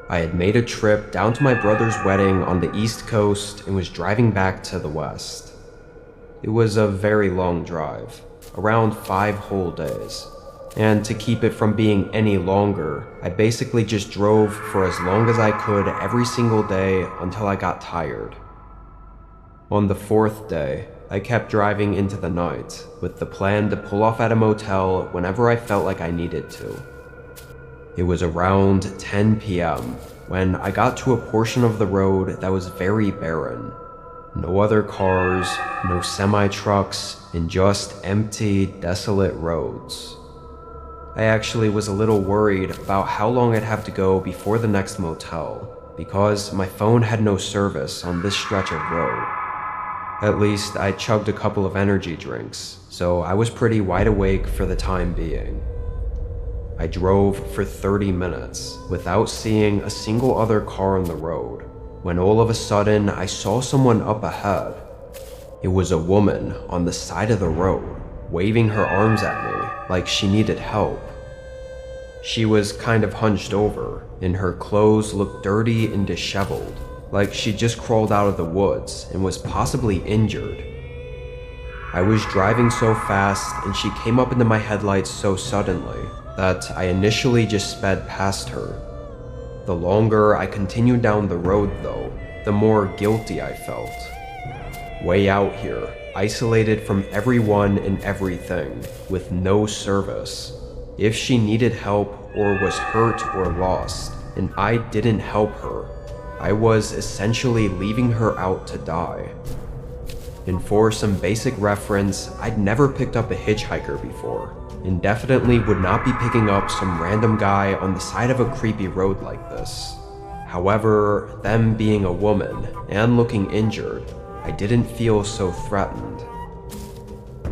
I had made a trip down to my brother's wedding on the East Coast and was driving back to the West. It was a very long drive, around 5 whole days. And to keep it from being any longer, I basically just drove for as long as I could every single day until I got tired. On the 4th day, I kept driving into the night, with the plan to pull off at a motel whenever I felt like I needed to. It was around 10 p.m. when I got to a portion of the road that was very barren. No other cars, no semi-trucks, and just empty, desolate roads. I actually was a little worried about how long I'd have to go before the next motel, because my phone had no service on this stretch of road. At least I chugged a couple of energy drinks, so I was pretty wide awake for the time being. I drove for 30 minutes without seeing a single other car on the road, when all of a sudden I saw someone up ahead. It was a woman on the side of the road, waving her arms at me like she needed help. She was kind of hunched over, and her clothes looked dirty and disheveled, like she just crawled out of the woods and was possibly injured. I was driving so fast and she came up into my headlights so suddenly that I initially just sped past her. The longer I continued down the road though, the more guilty I felt. Way out here, isolated from everyone and everything, with no service. If she needed help or was hurt or lost, and I didn't help her, I was essentially leaving her out to die. And for some basic reference, I'd never picked up a hitchhiker before, and definitely would not be picking up some random guy on the side of a creepy road like this. However, them being a woman and looking injured, I didn't feel so threatened.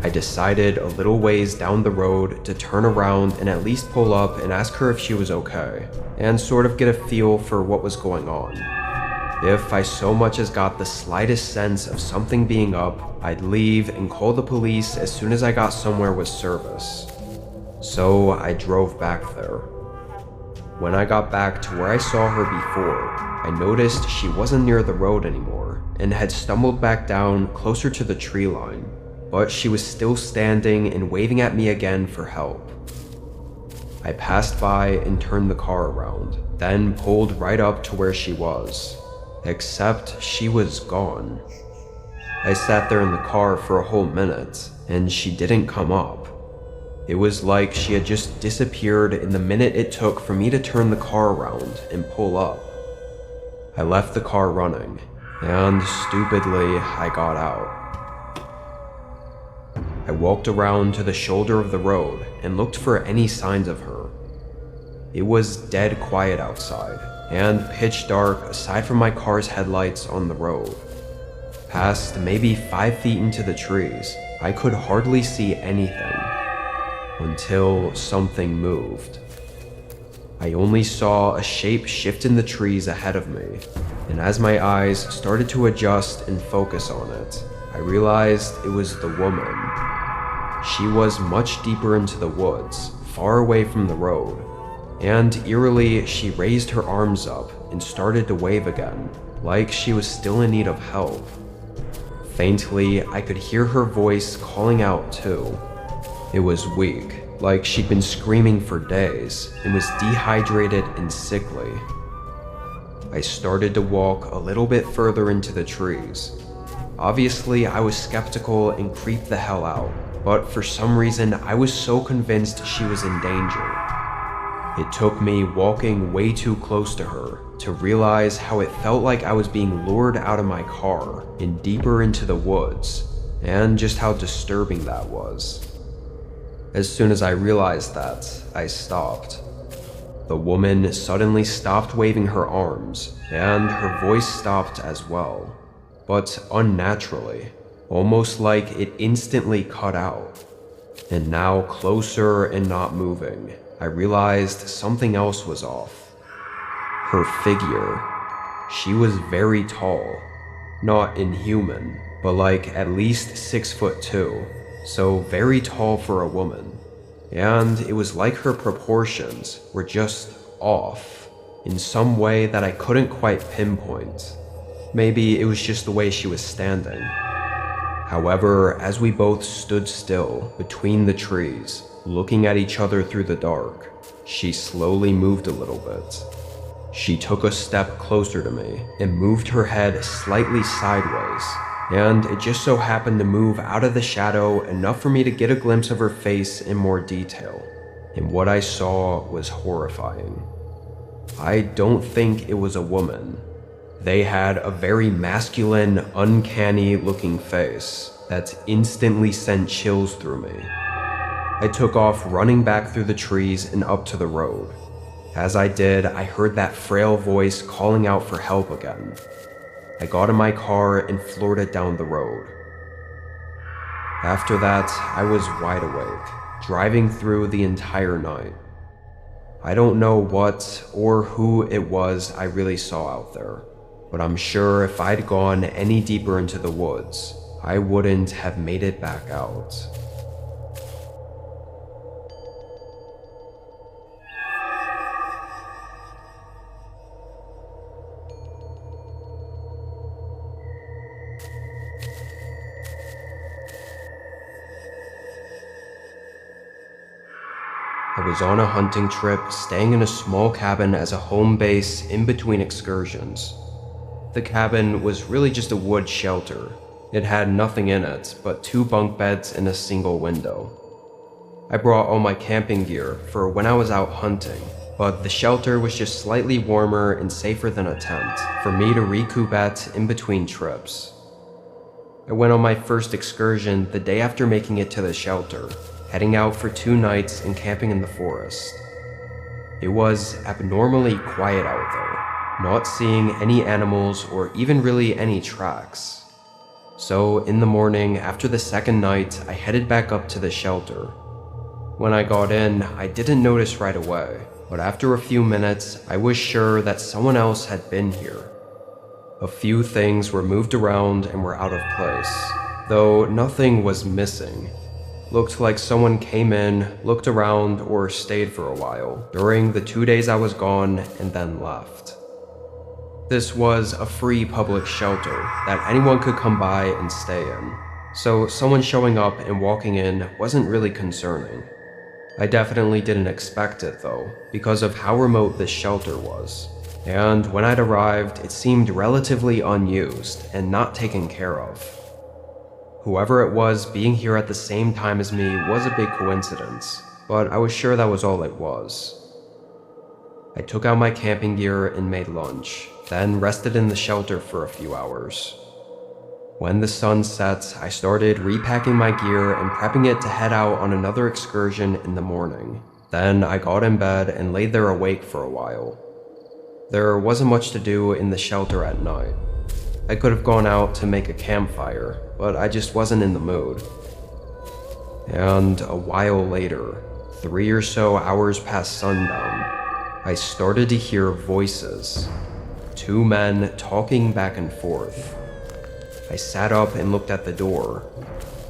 I decided a little ways down the road to turn around and at least pull up and ask her if she was okay, and sort of get a feel for what was going on. If I so much as got the slightest sense of something being up, I'd leave and call the police as soon as I got somewhere with service. So I drove back there. When I got back to where I saw her before, I noticed she wasn't near the road anymore and had stumbled back down closer to the tree line, but she was still standing and waving at me again for help. I passed by and turned the car around, then pulled right up to where she was. Except she was gone. I sat there in the car for a whole minute, and she didn't come up. It was like she had just disappeared in the minute it took for me to turn the car around and pull up. I left the car running, and stupidly, I got out. I walked around to the shoulder of the road and looked for any signs of her. It was dead quiet outside, and pitch dark aside from my car's headlights on the road. Past maybe 5 feet into the trees, I could hardly see anything, until something moved. I only saw a shape shift in the trees ahead of me, and as my eyes started to adjust and focus on it, I realized it was the woman. She was much deeper into the woods, far away from the road, and eerily, she raised her arms up and started to wave again, like she was still in need of help. Faintly, I could hear her voice calling out too. It was weak, like she'd been screaming for days and was dehydrated and sickly. I started to walk a little bit further into the trees. Obviously, I was skeptical and creeped the hell out, but for some reason, I was so convinced she was in danger. It took me walking way too close to her to realize how it felt like I was being lured out of my car and deeper into the woods, and just how disturbing that was. As soon as I realized that, I stopped. The woman suddenly stopped waving her arms, and her voice stopped as well, but unnaturally, almost like it instantly cut out. And now closer and not moving, I realized something else was off. Her figure. She was very tall. Not inhuman, but like at least 6'2", so very tall for a woman. And it was like her proportions were just off. in some way that I couldn't quite pinpoint. Maybe it was just the way she was standing. However, as we both stood still between the trees, looking at each other through the dark, she slowly moved a little bit. She took a step closer to me and moved her head slightly sideways, and it just so happened to move out of the shadow enough for me to get a glimpse of her face in more detail, and what I saw was horrifying. I don't think it was a woman. They had a very masculine, uncanny looking face that instantly sent chills through me. I took off running back through the trees and up to the road. As I did, I heard that frail voice calling out for help again. I got in my car and floored it down the road. After that, I was wide awake, driving through the entire night. I don't know what or who it was I really saw out there, but I'm sure if I'd gone any deeper into the woods, I wouldn't have made it back out. I was on a hunting trip, staying in a small cabin as a home base in between excursions. The cabin was really just a wood shelter. It had nothing in it but 2 bunk beds and a single window. I brought all my camping gear for when I was out hunting, but the shelter was just slightly warmer and safer than a tent for me to recoup at in between trips. I went on my first excursion the day after making it to the shelter, heading out for 2 nights and camping in the forest. It was abnormally quiet out there, not seeing any animals or even really any tracks. So in the morning after the second night, I headed back up to the shelter. When I got in, I didn't notice right away, but after a few minutes, I was sure that someone else had been here. A few things were moved around and were out of place, though nothing was missing. Looked like someone came in, looked around, or stayed for a while during the 2 days I was gone and then left. This was a free public shelter that anyone could come by and stay in, so someone showing up and walking in wasn't really concerning. I definitely didn't expect it though, because of how remote this shelter was, and when I'd arrived, it seemed relatively unused and not taken care of. Whoever it was being here at the same time as me was a big coincidence, but I was sure that was all it was. I took out my camping gear and made lunch, then rested in the shelter for a few hours. When the sun set, I started repacking my gear and prepping it to head out on another excursion in the morning. Then I got in bed and laid there awake for a while. There wasn't much to do in the shelter at night. I could have gone out to make a campfire, but I just wasn't in the mood. And a while later, 3 or so hours past sundown, I started to hear voices. 2 men talking back and forth. I sat up and looked at the door.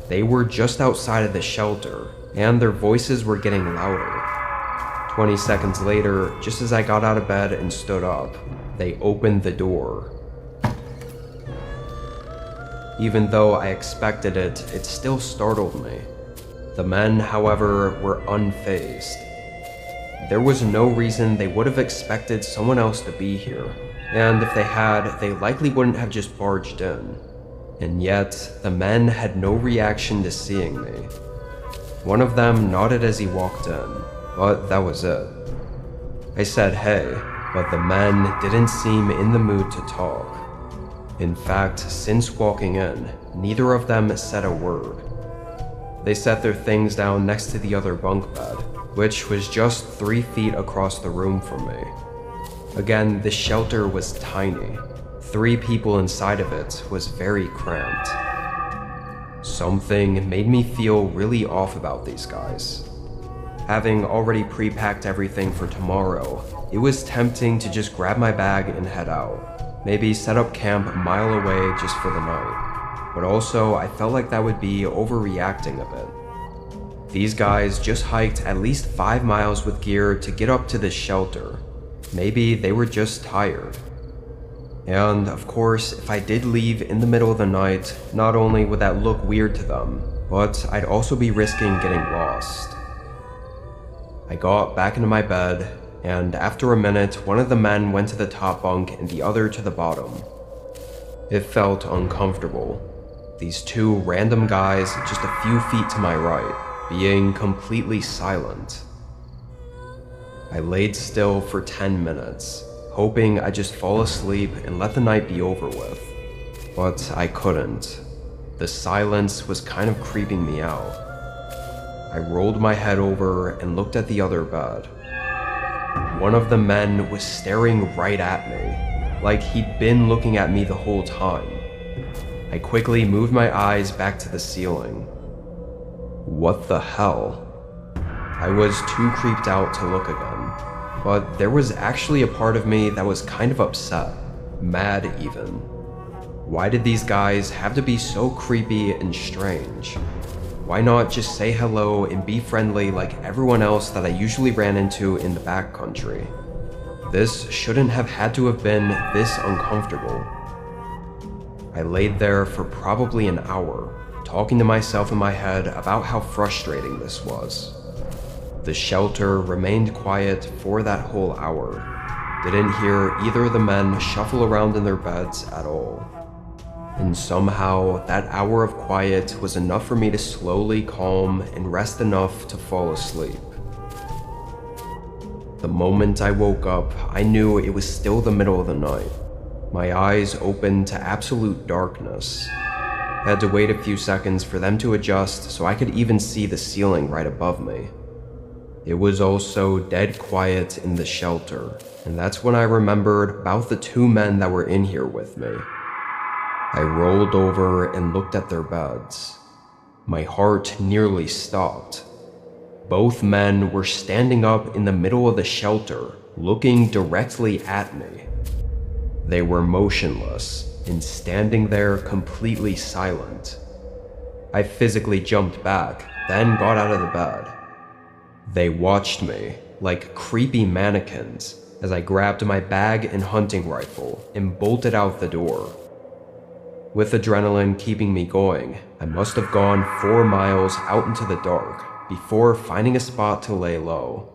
They were just outside of the shelter, and their voices were getting louder. 20 seconds later, just as I got out of bed and stood up, they opened the door. Even though I expected it, it still startled me. The men, however, were unfazed. There was no reason they would have expected someone else to be here, and if they had, they likely wouldn't have just barged in. And yet, the men had no reaction to seeing me. One of them nodded as he walked in, but that was it. I said hey, but the men didn't seem in the mood to talk. In fact, since walking in, neither of them said a word. They set their things down next to the other bunk bed, which was just 3 feet across the room from me. Again, the shelter was tiny. 3 people inside of it was very cramped. Something made me feel really off about these guys. Having already pre-packed everything for tomorrow, it was tempting to just grab my bag and head out. Maybe set up camp a mile away just for the night. But also, I felt like that would be overreacting a bit. These guys just hiked at least 5 miles with gear to get up to this shelter. Maybe they were just tired. And of course, if I did leave in the middle of the night, not only would that look weird to them, but I'd also be risking getting lost. I got back into my bed, and after a minute, one of the men went to the top bunk and the other to the bottom. It felt uncomfortable. These two random guys just a few feet to my right, being completely silent. I laid still for 10 minutes, hoping I'd just fall asleep and let the night be over with. But I couldn't. The silence was kind of creeping me out. I rolled my head over and looked at the other bed. One of the men was staring right at me, like he'd been looking at me the whole time. I quickly moved my eyes back to the ceiling. What the hell? I was too creeped out to look again, but there was actually a part of me that was kind of upset, mad even. Why did these guys have to be so creepy and strange? Why not just say hello and be friendly like everyone else that I usually ran into in the backcountry? This shouldn't have had to have been this uncomfortable. I laid there for probably an hour, talking to myself in my head about how frustrating this was. The shelter remained quiet for that whole hour. Didn't hear either of the men shuffle around in their beds at all. And somehow, that hour of quiet was enough for me to slowly calm and rest enough to fall asleep. The moment I woke up, I knew it was still the middle of the night. My eyes opened to absolute darkness. I had to wait a few seconds for them to adjust so I could even see the ceiling right above me. It was also dead quiet in the shelter, and that's when I remembered about the two men that were in here with me. I rolled over and looked at their beds. My heart nearly stopped. Both men were standing up in the middle of the shelter, looking directly at me. They were motionless and standing there completely silent. I physically jumped back, then got out of the bed. They watched me like creepy mannequins as I grabbed my bag and hunting rifle and bolted out the door. With adrenaline keeping me going, I must have gone 4 miles out into the dark before finding a spot to lay low.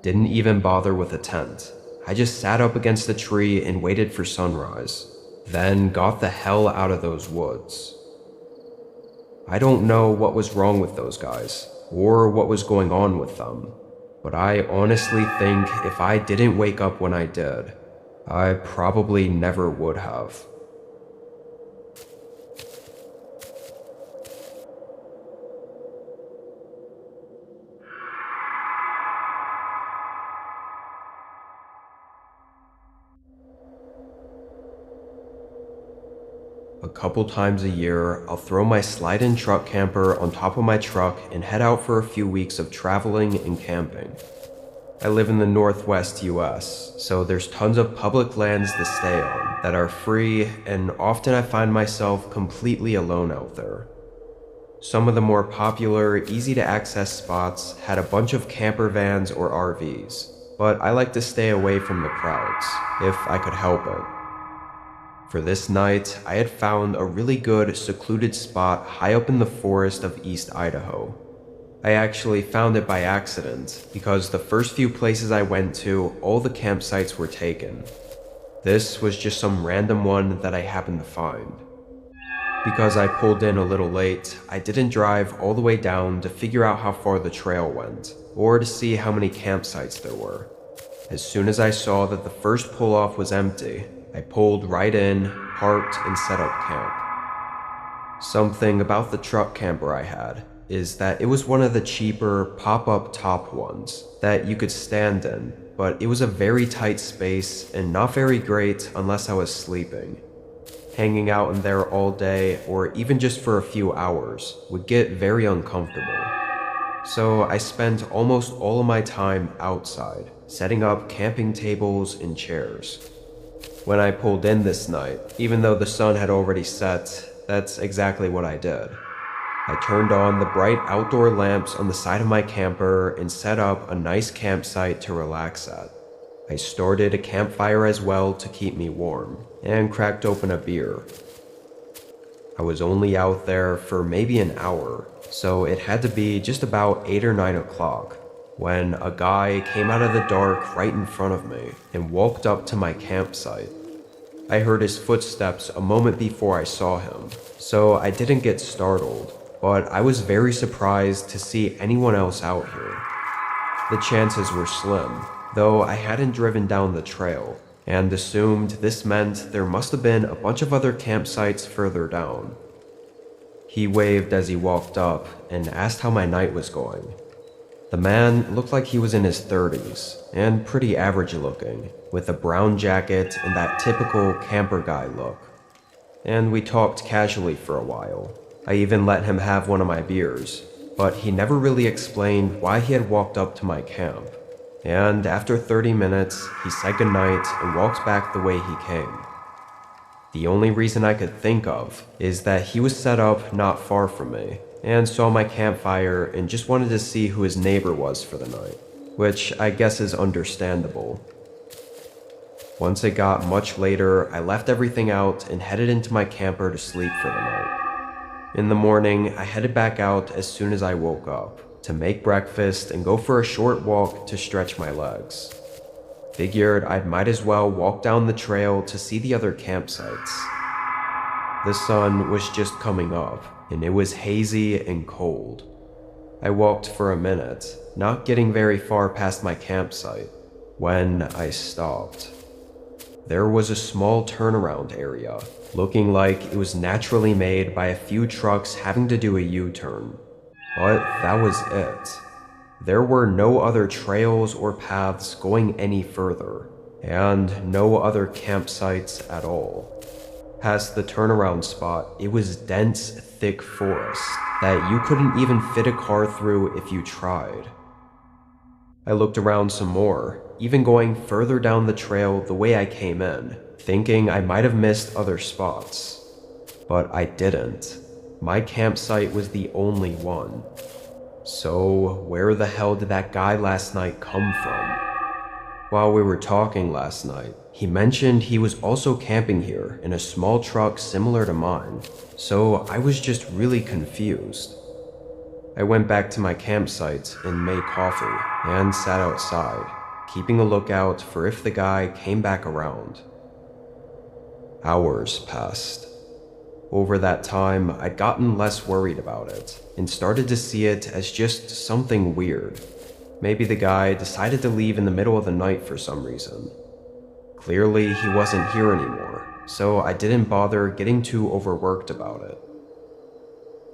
Didn't even bother with a tent. I just sat up against a tree and waited for sunrise, then got the hell out of those woods. I don't know what was wrong with those guys, or what was going on with them, but I honestly think if I didn't wake up when I did, I probably never would have. A couple times a year, I'll throw my slide-in truck camper on top of my truck and head out for a few weeks of traveling and camping. I live in the Northwest US, so there's tons of public lands to stay on that are free, and often I find myself completely alone out there. Some of the more popular, easy-to-access spots had a bunch of camper vans or RVs, but I like to stay away from the crowds, if I could help it. For this night, I had found a really good, secluded spot high up in the forest of East Idaho. I actually found it by accident, because the first few places I went to, all the campsites were taken. This was just some random one that I happened to find. Because I pulled in a little late, I didn't drive all the way down to figure out how far the trail went, or to see how many campsites there were. As soon as I saw that the first pull-off was empty, I pulled right in, parked, and set up camp. Something about the truck camper I had is that it was one of the cheaper pop-up top ones that you could stand in, but it was a very tight space and not very great unless I was sleeping. Hanging out in there all day, or even just for a few hours, would get very uncomfortable. So I spent almost all of my time outside, setting up camping tables and chairs. When I pulled in this night, even though the sun had already set, that's exactly what I did. I turned on the bright outdoor lamps on the side of my camper and set up a nice campsite to relax at. I started a campfire as well to keep me warm, and cracked open a beer. I was only out there for maybe an hour, so it had to be just about 8 or 9 o'clock, when a guy came out of the dark right in front of me and walked up to my campsite. I heard his footsteps a moment before I saw him, so I didn't get startled, but I was very surprised to see anyone else out here. The chances were slim, though I hadn't driven down the trail, and assumed this meant there must have been a bunch of other campsites further down. He waved as he walked up and asked how my night was going. The man looked like he was in his 30s, and pretty average looking, with a brown jacket and that typical camper guy look. And we talked casually for a while. I even let him have one of my beers, but he never really explained why he had walked up to my camp. And after 30 minutes, he said goodnight and walked back the way he came. The only reason I could think of is that he was set up not far from me, and saw my campfire and just wanted to see who his neighbor was for the night, which I guess is understandable. Once it got much later, I left everything out and headed into my camper to sleep for the night. In the morning, I headed back out as soon as I woke up, to make breakfast and go for a short walk to stretch my legs. Figured I might as well walk down the trail to see the other campsites. The sun was just coming up, and it was hazy and cold. I walked for a minute, not getting very far past my campsite, when I stopped. There was a small turnaround area, looking like it was naturally made by a few trucks having to do a U-turn. But that was it. There were no other trails or paths going any further, and no other campsites at all. Past the turnaround spot, it was dense, thick forest that you couldn't even fit a car through if you tried. I looked around some more, even going further down the trail the way I came in, thinking I might have missed other spots. But I didn't. My campsite was the only one. So where the hell did that guy last night come from? While we were talking last night, he mentioned he was also camping here in a small truck similar to mine, so I was just really confused. I went back to my campsite and made coffee and sat outside, keeping a lookout for if the guy came back around. Hours passed. Over that time, I'd gotten less worried about it and started to see it as just something weird. Maybe the guy decided to leave in the middle of the night for some reason. Clearly, he wasn't here anymore, so I didn't bother getting too overworked about it.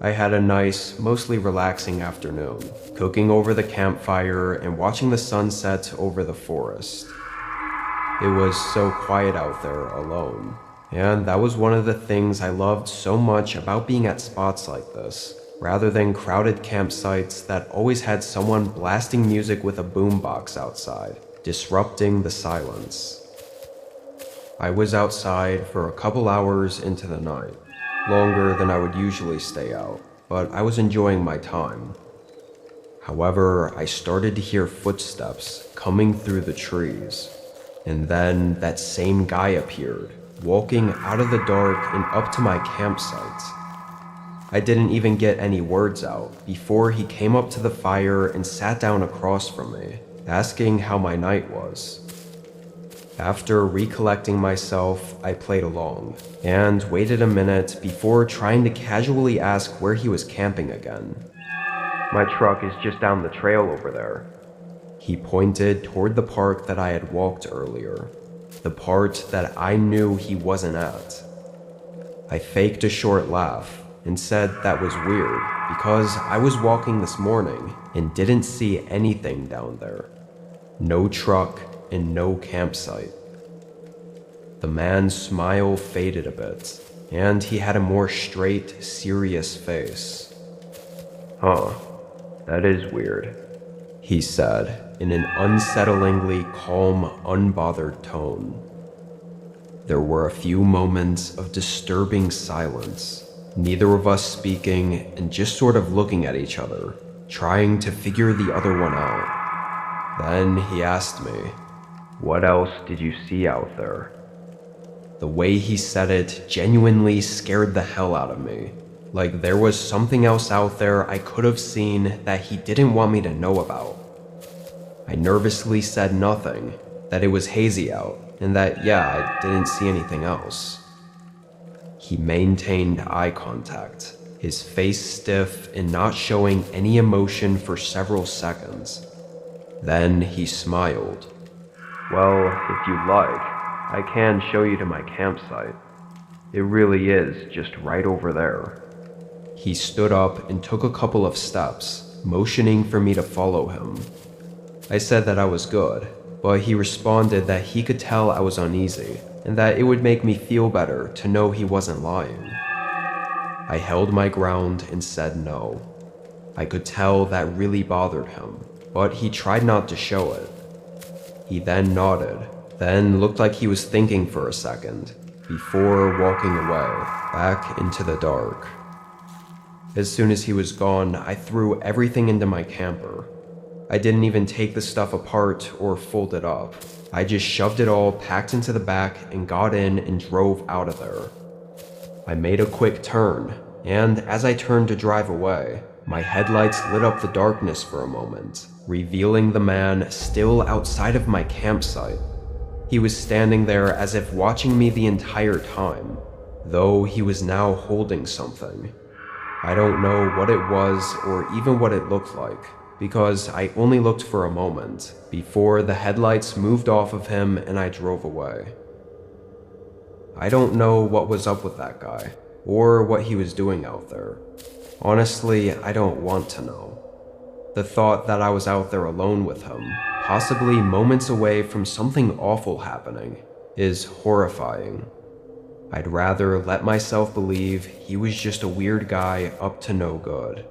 I had a nice, mostly relaxing afternoon, cooking over the campfire and watching the sunset over the forest. It was so quiet out there alone, and that was one of the things I loved so much about being at spots like this, rather than crowded campsites that always had someone blasting music with a boombox outside, disrupting the silence. I was outside for a couple hours into the night, longer than I would usually stay out, but I was enjoying my time. However, I started to hear footsteps coming through the trees, and then that same guy appeared, walking out of the dark and up to my campsite. I didn't even get any words out before he came up to the fire and sat down across from me, asking how my night was. After recollecting myself, I played along, and waited a minute before trying to casually ask where he was camping again. "My truck is just down the trail over there." He pointed toward the park that I had walked earlier, the part that I knew he wasn't at. I faked a short laugh and said that was weird because I was walking this morning and didn't see anything down there. No truck and no campsite. The man's smile faded a bit, and he had a more straight, serious face. "Huh, that is weird," he said in an unsettlingly calm, unbothered tone. There were a few moments of disturbing silence, neither of us speaking and just sort of looking at each other, trying to figure the other one out. Then he asked me, "What else did you see out there?" The way he said it genuinely scared the hell out of me. Like there was something else out there I could have seen that he didn't want me to know about. I nervously said nothing, that it was hazy out, and that, yeah, I didn't see anything else. He maintained eye contact, his face stiff and not showing any emotion for several seconds. Then he smiled. "Well, if you like, I can show you to my campsite. It really is just right over there." He stood up and took a couple of steps, motioning for me to follow him. I said that I was good, but he responded that he could tell I was uneasy, and that it would make me feel better to know he wasn't lying. I held my ground and said no. I could tell that really bothered him, but he tried not to show it. He then nodded, then looked like he was thinking for a second, before walking away, back into the dark. As soon as he was gone, I threw everything into my camper. I didn't even take the stuff apart or fold it up. I just shoved it all packed into the back and got in and drove out of there. I made a quick turn, and as I turned to drive away, my headlights lit up the darkness for a moment, revealing the man still outside of my campsite. He was standing there as if watching me the entire time, though he was now holding something. I don't know what it was or even what it looked like, because I only looked for a moment before the headlights moved off of him and I drove away. I don't know what was up with that guy, or what he was doing out there. Honestly, I don't want to know. The thought that I was out there alone with him, possibly moments away from something awful happening, is horrifying. I'd rather let myself believe he was just a weird guy up to no good.